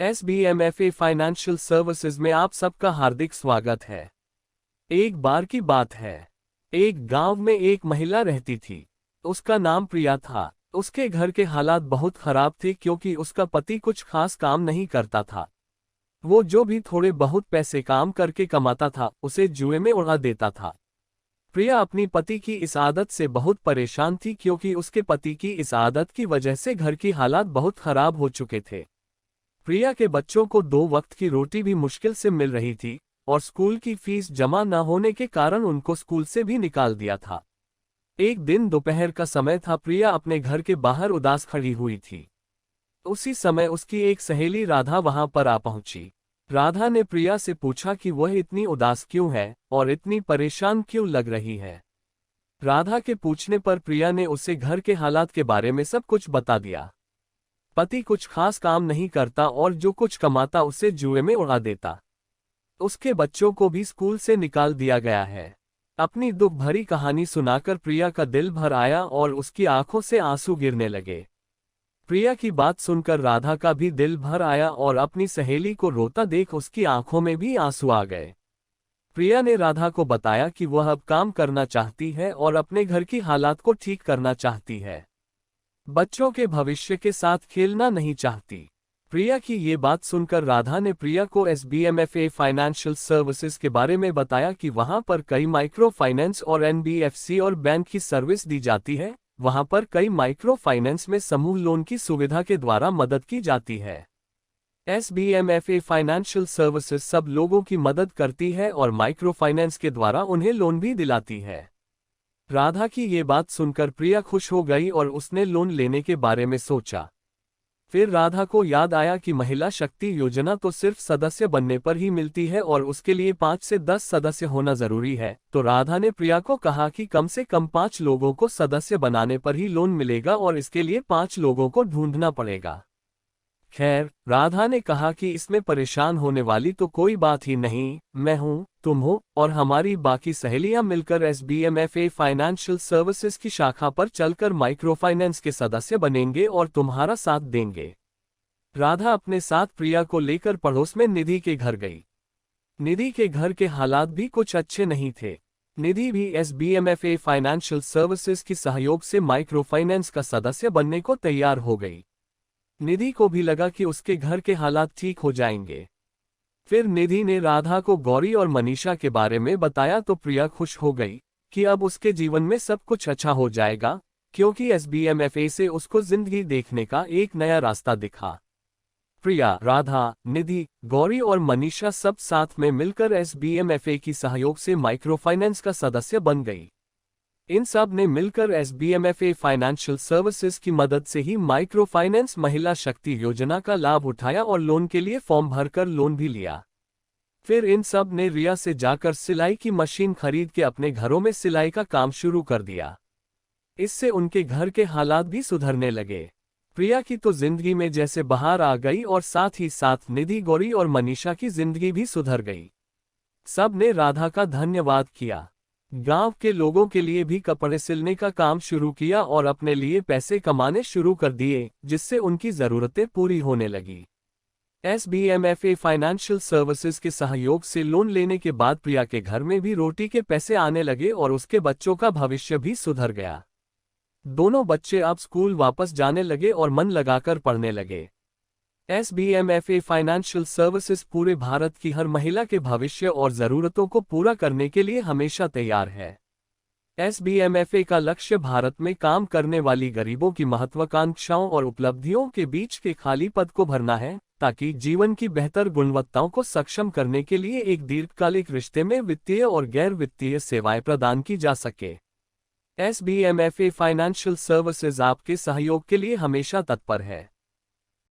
SBMFA financial services में आप सबका हार्दिक स्वागत है। एक बार की बात है, एक गांव में एक महिला रहती थी। उसका नाम प्रिया था। उसके घर के हालात बहुत खराब थे क्योंकि उसका पति कुछ खास काम नहीं करता था। वो जो भी थोड़े बहुत पैसे काम करके कमाता था उसे जुए में उड़ा देता था। प्रिया अपनी पति की इस आदत से बहुत परेशान थी क्योंकि उसके पति की इस आदत की वजह से घर की हालात बहुत खराब हो चुके थे। प्रिया के बच्चों को 2 वक्त की रोटी भी मुश्किल से मिल रही थी और स्कूल की फीस जमा न होने के कारण उनको स्कूल से भी निकाल दिया था। एक दिन दोपहर का समय था। प्रिया अपने घर के बाहर उदास खड़ी हुई थी। उसी समय उसकी एक सहेली राधा वहां पर आ पहुंची। राधा ने प्रिया से पूछा कि वह इतनी उदास क्यों है और इतनी परेशान क्यों लग रही है। राधा के पूछने पर प्रिया ने उसे घर के हालात के बारे में सब कुछ बता दिया। पति कुछ खास काम नहीं करता और जो कुछ कमाता उसे जुए में उड़ा देता। उसके बच्चों को भी स्कूल से निकाल दिया गया है। अपनी दुख भरी कहानी सुनाकर प्रिया का दिल भर आया और उसकी आंखों से आंसू गिरने लगे। प्रिया की बात सुनकर राधा का भी दिल भर आया और अपनी सहेली को रोता देख उसकी आंखों में भी आंसू आ गए। प्रिया ने राधा को बताया कि वह अब काम करना चाहती है और अपने घर की हालात को ठीक करना चाहती है। बच्चों के भविष्य के साथ खेलना नहीं चाहती। प्रिया की ये बात सुनकर राधा ने प्रिया को SBMFA फाइनेंशियल सर्विसेज के बारे में बताया कि वहां पर कई माइक्रो फाइनेंस और NBFC और बैंक की सर्विस दी जाती है। वहां पर कई माइक्रो फाइनेंस में समूह लोन की सुविधा के द्वारा मदद की जाती है। SBMFA फाइनेंशियल सर्विसेज सब लोगों की मदद करती है और माइक्रो फाइनेंस के द्वारा उन्हें लोन भी दिलाती है। राधा की ये बात सुनकर प्रिया खुश हो गई और उसने लोन लेने के बारे में सोचा। फिर राधा को याद आया कि महिला शक्ति योजना तो सिर्फ सदस्य बनने पर ही मिलती है और उसके लिए 5 से 10 सदस्य होना जरूरी है। तो राधा ने प्रिया को कहा कि कम से कम 5 लोगों को सदस्य बनाने पर ही लोन मिलेगा और इसके लिए 5 लोगों को ढूंढना पड़ेगा। खैर, राधा ने कहा कि इसमें परेशान होने वाली तो कोई बात ही नहीं। मैं हूँ, तुम हो और हमारी बाकी सहेलियां मिलकर SBMFA फाइनेंशियल सर्विसेज की शाखा पर चलकर माइक्रो फाइनेंस के सदस्य बनेंगे और तुम्हारा साथ देंगे। राधा अपने साथ प्रिया को लेकर पड़ोस में निधि के घर गई। निधि के घर के हालात भी कुछ अच्छे नहीं थे। निधि भी SBMFA फाइनेंशियल सर्विसेज की सहयोग से माइक्रो फाइनेंस का सदस्य बनने को तैयार हो गई। निधि को भी लगा कि उसके घर के हालात ठीक हो जाएंगे। फिर निधि ने राधा को गौरी और मनीषा के बारे में बताया तो प्रिया खुश हो गई कि अब उसके जीवन में सब कुछ अच्छा हो जाएगा क्योंकि SBMFA से उसको जिंदगी देखने का एक नया रास्ता दिखा। प्रिया, राधा, निधि, गौरी और मनीषा सब साथ में मिलकर SBMFA की सहयोग से माइक्रो फाइनेंस का सदस्य बन गई। इन सब ने मिलकर SBMFA फाइनेंशियल सर्विसेज की मदद से ही माइक्रो फाइनेंस महिला शक्ति योजना का लाभ उठाया और लोन के लिए फॉर्म भरकर लोन भी लिया। फिर इन सब ने रिया से जाकर सिलाई की मशीन खरीद के अपने घरों में सिलाई का काम शुरू कर दिया। इससे उनके घर के हालात भी सुधरने लगे। प्रिया की तो जिंदगी में जैसे बहार आ गई और साथ ही साथ निधि, गौरी और मनीषा की जिंदगी भी सुधर गई। सब ने राधा का धन्यवाद किया। गांव के लोगों के लिए भी कपड़े सिलने का काम शुरू किया और अपने लिए पैसे कमाने शुरू कर दिए, जिससे उनकी जरूरतें पूरी होने लगी। SBMFA फाइनेंशियल सर्विसेज के सहयोग से लोन लेने के बाद प्रिया के घर में भी रोटी के पैसे आने लगे और उसके बच्चों का भविष्य भी सुधर गया। दोनों बच्चे अब स्कूल वापस जाने लगे और मन लगाकर पढ़ने लगे। SBMFA फाइनेंशियल सर्विसेज पूरे भारत की हर महिला के भविष्य और जरूरतों को पूरा करने के लिए हमेशा तैयार है। SBMFA का लक्ष्य भारत में काम करने वाली गरीबों की महत्वाकांक्षाओं और उपलब्धियों के बीच के खाली पद को भरना है, ताकि जीवन की बेहतर गुणवत्ताओं को सक्षम करने के लिए एक दीर्घकालिक रिश्ते में वित्तीय और गैर वित्तीय सेवाएं प्रदान की जा सके। SBMFA फाइनेंशियल सर्विसेज आपके सहयोग के लिए हमेशा तत्पर है।